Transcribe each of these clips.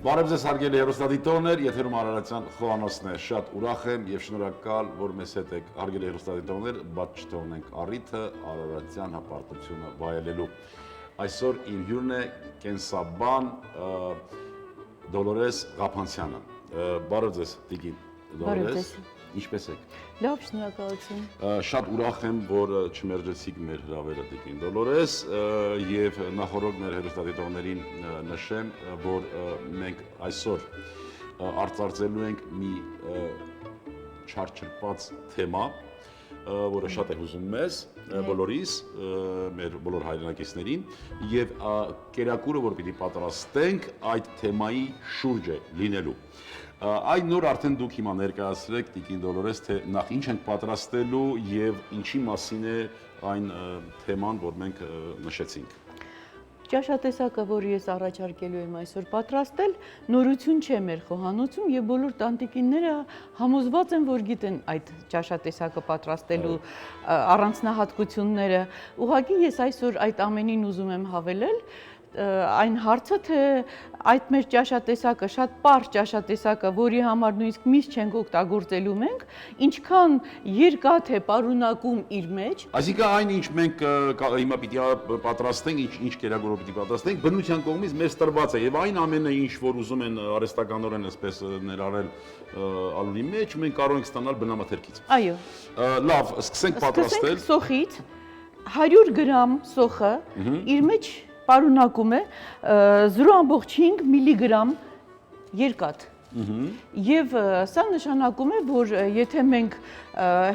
Բարև ձեզ հարգելի հեռուստադիտողներ, եթերում Արարատյան Խոհանոցն է, շատ ուրախ եմ եւ շնորհակալ, որ մեզ հետ եք հարգելի հեռուստադիտողներ, բաց չթողնենք առիթը Արարատյան հպարտությունը վայելելու։ Այսօր իմ հյուրն է կենսաբան Դոլորես Ղափանցյանը։ Բարև ձեզ, Տիկին Դոլորես, ինչպե՞ս եք։ Լավ, շնորհակալություն։ Շատ ուրախ եմ, որ չմերժեցիք մեր հրավերը Տիկին Դոլորես եւ նախորդ մեր հեռուստադիտողներին նշեմ, որ մենք այսօր արծարծելու ենք մի չարչրպած թեմա, որը շատ է հուզում մեզ բոլորիս, մեր բոլոր հայրենակիցներին եւ կերակուրը, որ պիտի պատրաստենք այդ թեմայի շուրջ է լինելու։ Այդ նոր արդեն դուք հիմա ներկայացրեք Տիկին Դոլորես, թե նախ ինչ ենք պատրաստելու եւ ինչի մասին է այն թեման, որ մենք նշեցինք։ Ճաշատեսակը, որ ես առաջարկելու եմ այսօր պատրաստել, նորություն չէ մեր խոհանոցում եւ բոլոր տանտիկինները համոզված են, որ գիտեն այդ ճաշատեսակը պատրաստելու առանձնահատկությունները։ Ուղղակի ես այսօր այդ ամենին ուզում եմ հավելել այն հարցը, թե այդ մեր ճաշատեսակը, շատ պարզ ճաշատեսակը, որի համար նույնիսկ միս չենք օգտագործելու մենք, ինչքան երկաթ է պարունակում իր մեջ։ Այսինքն այն ինչ մենք հիմա պիտի պատրաստենք, ինչ կերակուրով պիտի պատրաստենք, բնության կողմից մեզ տրված է եւ այն ամենը ինչ որ ուզում են արհեստականորեն այսպես ներառել ալունի մեջ, մենք կարող ենք ստանալ բնամաթերքից։ Այո։ Լավ, սկսենք պատրաստել։ Սկսենք սոխից 100 գրամ սոխը իր մեջ պարունակում է 0.5 միլիգրամ երկաթ։ Եվ սա նշանակում է, որ եթե մենք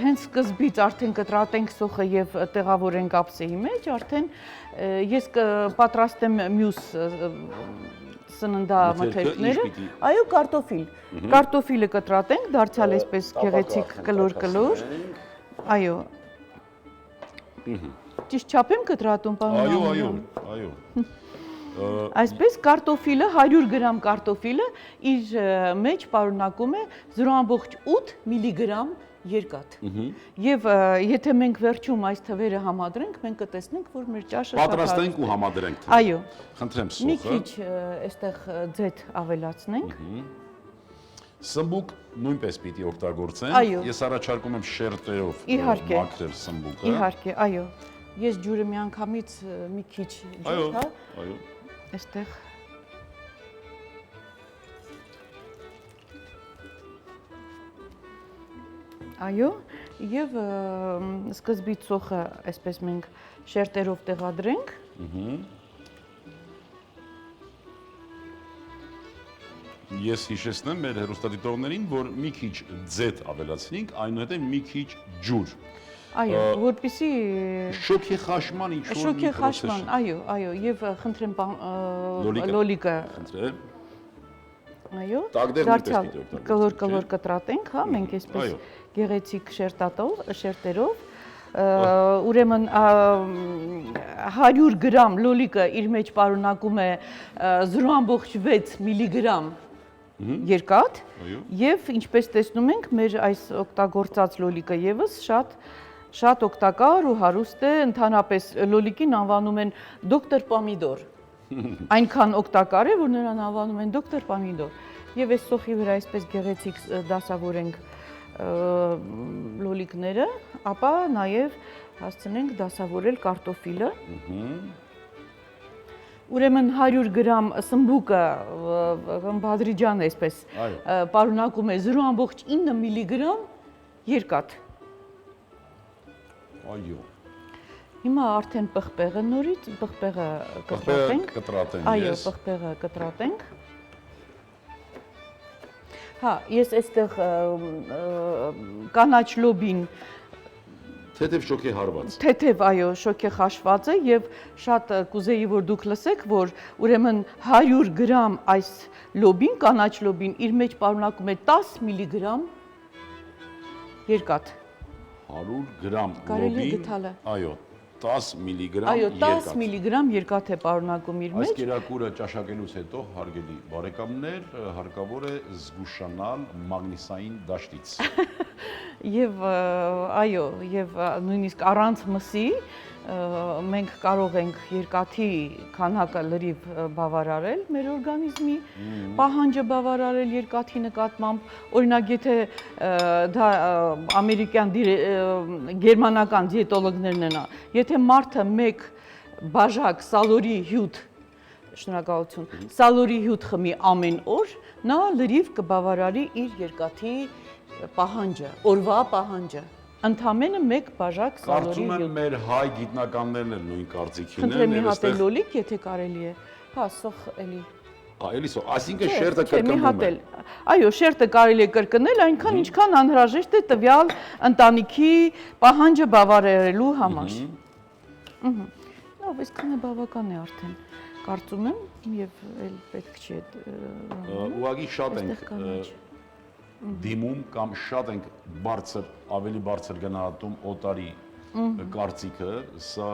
հենց սկզբից արդեն կտրատենք սոխը եւ տեղավորենք ափսեի մեջ, արդեն ես կպատրաստեմ մյուս սննդամթերքները, այո, կարտոֆիլ։ Կարտոֆիլը կտրատենք, դարձյալ այսպես գեղեցիկ կլոր։ Այո։ Ճիշտ չափ եմ կտրատում, պարոն։ Այո։ Այսպես կարտոֆիլը 100 գրամ կարտոֆիլը իր մեջ պարունակում է 0.8 միլիգրամ երկաթ։ Եվ եթե մենք վերջում այս թվերը համադրենք, մենք կտեսնենք, որ մեր ճաշը պատրաստենք ու համադրենք։ Այո։ Խնդրեմ Մի սոխը։ քիչ այստեղ ձեթ ավելացնենք։ Սմբուկ նույնպես պիտի օգտագործենք։ Ես առաջարկում եմ շերտերով մաքրել սմբուկը։ Իհարկե, այո։ Ես ջուրը միանգամից մի քիչ ջուր, հա։ Այո։ Այստեղ Այո, եւ սկզբից սոխը այսպես մենք շերտերով տեղադրենք։ Ես հիշեցնեմ մեր հեռուստադիտողներին, որ մի քիչ ձեթ ավելացնենք, այնուհետև մի քիչ ջուր։ Այո, որպեսզի շոքեխաշման ինչ-որ շոքեխաշման, այո, եւ խնդրեմ լոլիկը խնդրեմ։ Այո, Տակդեր նույնպես պիտի օգտագործենք։ կլոր կտրատենք, հա, մենք այսպես գեղեցիկ շերտերով, ուրեմն 100 գրամ լոլիկը իր մեջ պարունակում է 0.6 միլիգրամ երկաթ եւ ինչպես տեսնում ենք, մեր այս օգտագործած լոլիկը եւս շատ օգտակար ու հարուստ է, ընդհանրապես լոլիկին անվանում են դոկտոր պամիդոր։ Այնքան օգտակար է, որ նրան անվանում են դոկտոր պամիդոր։ Եվ այս սոխի վրա այսպես գեղեցիկ դասավորենք լոլիկները, ապա նաև հասցնենք դասավորել կարտոֆիլը։ Ուրեմն 100 գրամ սմբուկը բադրիջան այսպես պարունակում է 0.9 միլիգրամ երկաթ։ Այո։ Հիմա արդեն պղպեղը նորից, պղպեղը կտրատենք։ Այո, պղպեղը կտրատենք։ Հա, ես այստեղ կանաչ լոբին թեթև շոքե հարված։ Թեթև, այո, շոքե խաշված է եւ շատ կուզեի, որ դուք լսեք, որ ուրեմն 100 գրամ այս լոբին, կանաչ լոբին իր մեջ պարունակում է 10 միլիգրամ երկաթ։ 100 գրամ Կարելի է գտալը։ Այո, 10 միլիգրամ Այո, երկաթ։ 10 միլիգրամ երկաթ է պարունակում իր մեջ։ Այս կերակուրը ճաշակելուց հետո, հարգելի բարեկամներ, հարկավոր է զգուշանալ մագնիսային դաշտից։ Եվ այո, եւ նույնիսկ առանց մսի մենք կարող ենք երկաթի քանակը լրիվ բավարարել մեր օրգանիզմի պահանջը բավարարել երկաթի նկատմամբ, օրինակ եթե դա ամերիկյան գերմանական դիետոլոգներն են, եթե մարդը մեկ բաժակ սալորի հյութ, շնորհակալություն, սալորի հյութ խմի ամեն օր, նա լրիվ կբավարարի իր երկաթի պահանջը, օրվա պահանջը։ Ընդամենը մեկ բաժակ սալորի Կարծում եմ հյութ։ մեր հայ գիտնականներն էլ նույն կարծիքին են։ Խնդրեմ մի հատ էլ լոլիկ, եթե կարելի է։ Հա, սոխ էլի։ Էլի սո, այսինքն շերտը կրկնվում է։ Այո, շերտը կարելի է կրկնել այնքան, ինչքան անհրաժեշտ է տվյալ ընտանիքի պահանջը բավարարելու համար։ Լավ, այսքանը բավական է արդեն։ Կարծում եմ եւ էլ պետք չի այդ Ուղղակի շատ ենք դիմում կամ շատ ենք ավելի բարձր գնահատում օտարի կարծիքը, սա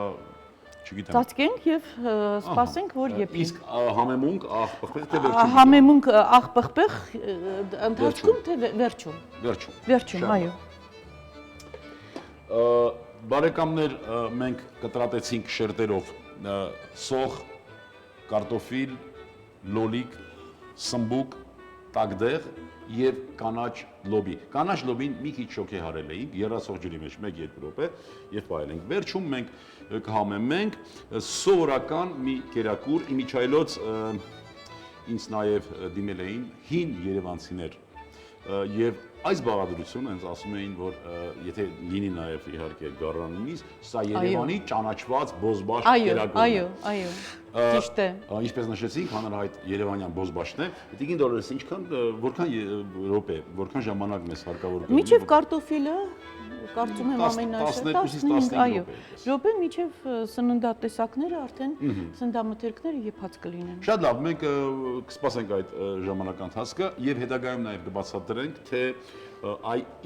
չգիտեմ։ ծածկենք եւ սպասենք, որ եփի։ Իսկ համեմունք աղբխբեղ թե վերջում։ Համեմունք աղբխբեղ ընթացքում թե վերջում։ Վերջում, այո։ Բարեկամներ, մենք կտրատեցինք շերտերով սոխ, կարտոֆիլ, լոլիկ, սմբուկ, տակդեղ եւ կանաչ լոբի։ Կանաչ լոբին մի քիչ շոկեհարել էինք, երրացող ջրի մեջ 1-2 րոպե եւ պահել ենք։ Վերջում մենք կհամեմենք սովորական մի կերակուր, իմիջայլոց ինձ նաեւ դիմել էին հին երևանցիներ եւ այս բաղադրությունը հենց ասում էին, որ եթե լինի նաեւ իհարկե գառանումից, սա Երևանի ճանաչված բոզբաշտ կերակուրն է։ Այո, ճիշտ է։ Ինչպես նշեցինք, հանրահայտ Երևանյան բոզբաշտն է։ Տիկին Դոլորես, որքան րոպե, որքան ժամանակ մեզ հարկավոր կլինի։ Միջև կարտոֆիլը կարծում եմ ամենաշատը 15, այո, րոպե միջև սննդատեսակները արդեն սննդամթերքները եփած կլինեն։ Շատ լավ, մենք կսպասենք այդ ժամանակահատվածը եւ հետագայում նաեւ կբացատրենք, թե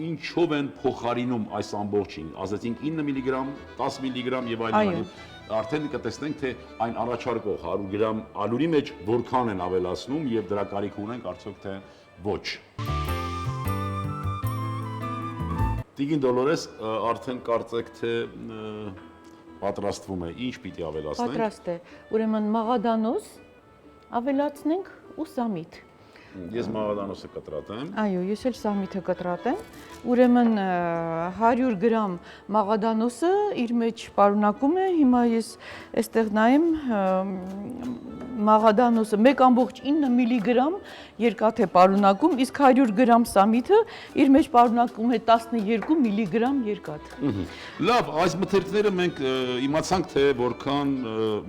ինչով են փոխարինում այս ամբողջին։ Ասացինք 9 միլիգրամ, 10 միլիգրամ եւ այլն։ Արդեն կտեսնենք, թե այն առաջարկող 100 գրամ ալուրի մեջ որքան են ավելացնում եւ դրա կարիք ունենք արդյոք թե ոչ։ Տիկին Դոլորես, արդեն կարծեք թե պատրաստվում է, ինչ պիտի ավելացնենք։ Պատրաստ է։ Ուրեմն մաղադանոս ավելացնենք ու սամիթ։ Ես մաղադանոսը կտրատեմ։ Այո, ես էլ սամիթը կտրատեմ։ Ուրեմն 100 գրամ մաղադանոսը իր մեջ պարունակում է, հիմա ես այստեղ նայեմ մաղադանոսը 1.9 միլիգրամ երկաթ է պարունակում, իսկ 100 գրամ սամիթը իր մեջ պարունակում է 12 միլիգրամ երկաթ։ Լավ, այս մթերքները մենք իմացանք, թե որքան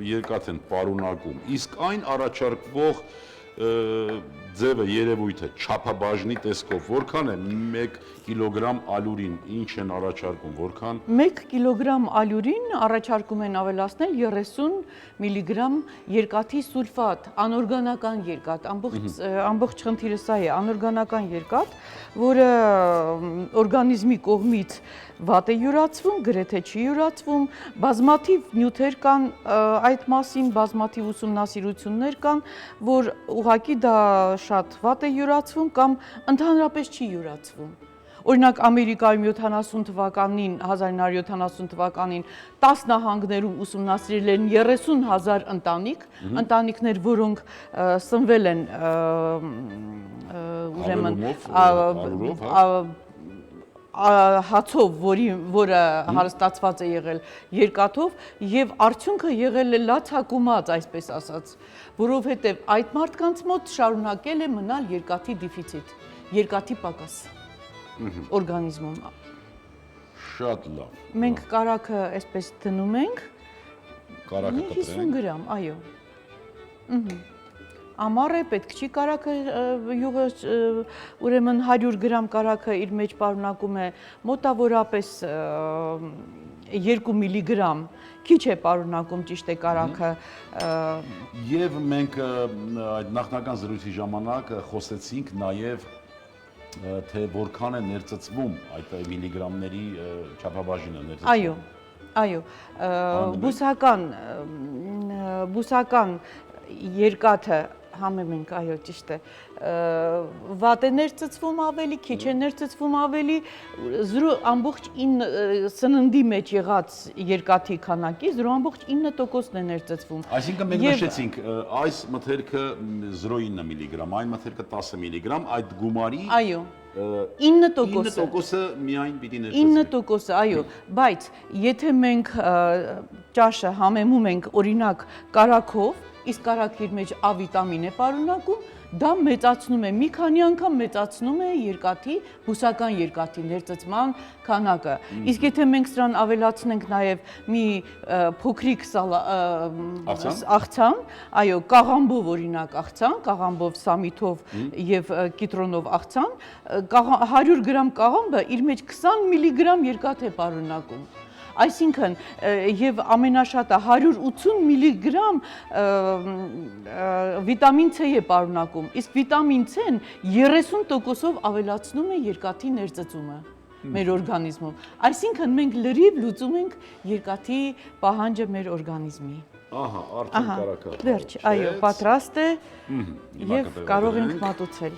երկաթ են պարունակում, իսկ այն առաջարկվող ձևը երևույթը չափաբաժնի տեսքով որքան է 1 կիլոգրամ ալյուրին, ինչ են առաջարկում, որքան 1 կիլոգրամ ալյուրին առաջարկում են ավելացնել 30 միլիգրամ երկաթի սուլֆատ, անօրգանական երկաթ, ամբողջ խնդիրը սա է, անօրգանական երկաթ, որը օրգանիզմի կողմից վատ է յուրացվում, գրեթե չի յուրացվում, բազմաթիվ նյութեր կան այդ մասին, բազմաթիվ ուսումնասիրություններ կան, որ ուղղակի դա շատ վատ է յուրացվում կամ ընդհանրապես չի յուրացվում։ Օրինակ Ամերիկայում 1970 թվականին 10 նահանգներում ուսումնասիրել են 30,000 ընտանիքներ, որոնք սնվել են հացով, որը հարստացված է եղել երկաթով եւ արդյունքը եղել է լացակումած, այսպես ասած, որովհետեւ այդ մարդկանց մոտ շարունակել է մնալ երկաթի դեֆիցիտ, երկաթի պակաս օրգանիզմում։ Շատ լավ։ Մենք կարագը այսպես դնում ենք։ Կարագը կտրենք։ 50 գրամ, այո։ Ամառ է, պետք չի կարագը յուղը, ուրեմն 100 գրամ կարագը իր մեջ պարունակում է մոտավորապես 2 միլիգրամ, քիչ է պարունակում ճիշտ է կարագը։ Եվ մենք այդ նախնական զրույցի ժամանակ խոսեցինք նաև թե որքան է ներծծվում այդ միլիգրամների չափաբաժինը ներծծվում։ Այո, բուսական երկաթը Համեմենք, այո, ճիշտ է։ Վատ է ներծծվում ավելի, քիչ է ներծծվում ավելի, 0.9 սննդի մեջ եղած երկաթի քանակի 0.9%-ն է ներծծվում։ Այսինքն մենք նշեցինք, այս մթերքը 0.9 միլիգրամ, այն մթերքը 10 միլիգրամ, այդ գումարի Այո, 9%-ը 9%-ը միայն պիտի ներծծվի։ 9%-ը, այո, բայց եթե մենք ճաշը համեմում ենք օրինակ կարագով, իսկ կարագի մեջ A վիտամին է պարունակում, դա մեծացնում է, մի քանի անգամ մեծացնում է երկաթի, բուսական երկաթի ներծծման քանակը։ Իսկ եթե մենք սրան ավելացնենք նաև մի փոքրիկ աղցան, այո, կաղամբով օրինակ աղցան, կաղամբով սամիթով եւ կիտրոնով աղցան, 100 գրամ կաղամբը իր մեջ 20 միլիգրամ երկաթ է պարունակում։ Այսինքն եւ ամենաշատը 180 միլիգրամ վիտամին C է պարունակում, իսկ վիտամին C-ն 30%-ով ավելացնում է երկաթի ներծծումը մեր օրգանիզմում։ Այսինքն մենք լրիվ լուծում ենք երկաթի պահանջը մեր օրգանիզմի։ Ահա, արդեն կարակա։ Վերջ, այո, պատրաստ է եւ կարող ենք մատուցել։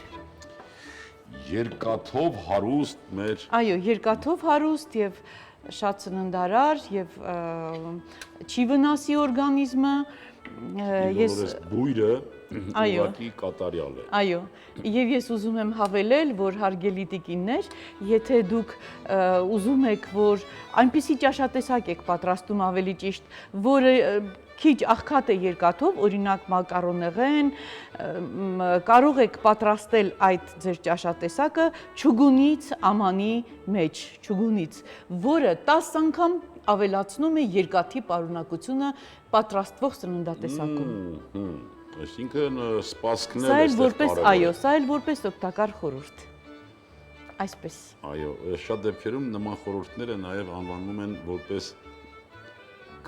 Երկաթով հարուստ մեր Այո, երկաթով հարուստ եւ շատ սննդարար եւ չի վնասի օրգանիզմը, ես բույրը ուղղակի կատարյալ է։ Այո, եւ ես ուզում եմ հավելել, որ հարգելի տիկիններ, եթե դուք ուզում եք, որ այնպիսի ճաշատեսակ եք պատրաստում ավելի ճիշտ, որը քիչ աղքատ է երկաթով, օրինակ մակարոնեղեն, կարող եք պատրաստել այդ ձեր ճաշատեսակը չուգունից ամանի մեջ, չուգունից, որը 10 անգամ ավելացնում է երկաթի պարունակությունը պատրաստվող սննդատեսակում։ Այսինքն սպասքներ Սա էլ որպես, այո, սա էլ որպես օգտակար խորհուրդ։ Այսպես։ Այո, շատ դեպքերում նման խորհուրդները նաև անվանում են որպես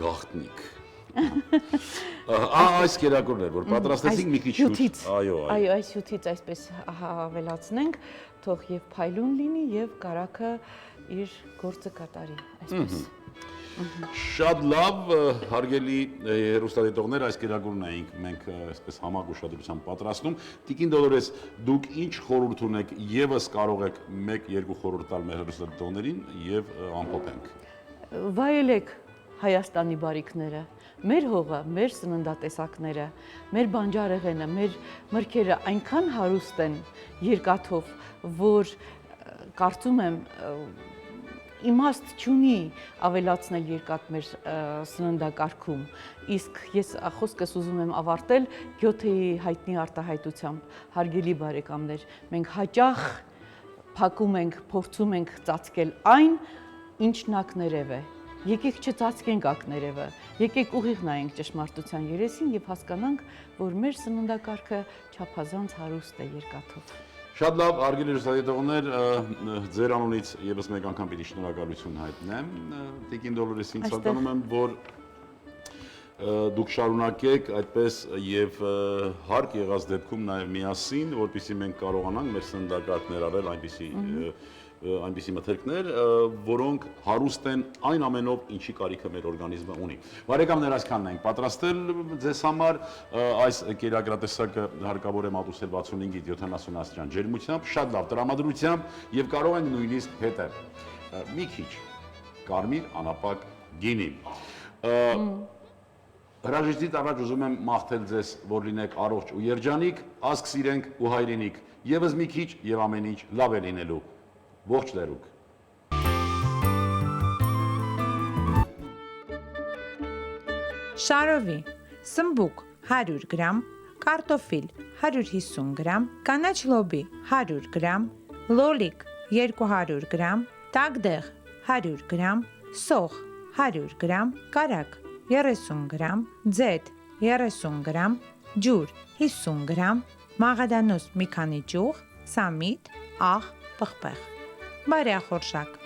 գաղտնիք։ Այս կերակուրներ, որ պատրաստեցինք մի քիչ շուտ։ Այո, այս հյութից այսպես ավելացնենք, թող եւ փայլուն լինի եւ կարագը իր գործը կատարի, այսպես։ Շատ լավ, հարգելի հեռուստադիտողներ, այս կերակուրն էինք մենք այսպես համակ ուշադրությամբ պատրաստում։ Տիկին Դոլորես, դուք ինչ խորհուրդ ունեք, եւս կարող եք 1-2 խորհուրդ տալ մեր հեռուստադիտողներին եւ ամփոփենք։ Վայելեք Հայաստանի բարիքները, մեր հողը, մեր սննդատեսակները, մեր բանջարեղենը, մեր մրգերը այնքան հարուստ են երկաթով, որ կարծում եմ իմաստ չունի ավելացնել երկաթ մեր սննդակարգում, իսկ ես խոսքս ուզում եմ ավարտել Գյոթեի հայտնի արտահայտությամբ, հարգելի բարեկամներ, մենք հաճախ փակում ենք, փորձում ենք ծածկել այն, ինչն ակներև է։ Եկեք չծածկենք ակներևը, եկեք ուղիղ նայենք ճշմարտության երեսին եւ հասկանանք, որ մեր սննդակարգը չափազանց հարուստ է երկաթով։ Շատ լավ, հարգելի հեռուստադիտողներ, ձեր անունից եւս մեկ անգամ պիտի շնորհակալություն հայտնեմ Տիկին Դոլորեսին, ցանկանում եմ, որ դուք շարունակեք այդպես եւ հարկ եղած դեպքում նաեւ միասին, որպեսզի մենք կարողանանք մեր սննդակարգ ներառել այնպիսի մթերքներ, որոնք հարուստ են այն ամենով, ինչի կարիքը մեր օրգանիզմը ունի։ Բարեկամներ, այսքանն ենք պատրաստել ձեզ համար, այս կերակրատեսակը հարկավոր է մատուցել 65-70 աստիճան ջերմությամբ, շատ լավ տրամադրությամբ եւ կարող ենք նույնիսկ հետը մի քիչ կարմիր անապակ գինի։ Հրաժեշտից առաջ ուզում եմ մաղթել ձեզ, որ լինեք առողջ ու երջանիկ, ազգ սիրենք ու հայրենիք, եւս մի քիչ եւ ամեն ինչ լավ է լինելու։ Ողջ լերուկ։ Շարովի, սմբուկ 100 գրամ, կարտոֆիլ 150 գրամ, կանաչ լոբի 100 գրամ, լոլիկ 200 գրամ, տագդեղ 100 գրամ, սոխ 100 գրամ, կարակ 30 գրամ, ձեթ 30 գրամ, ջուր 50 գրամ, մաղադանոց մի քանի ճյուղ, սամիտ, աղ, պղպեղ։ Բարեախորշակ։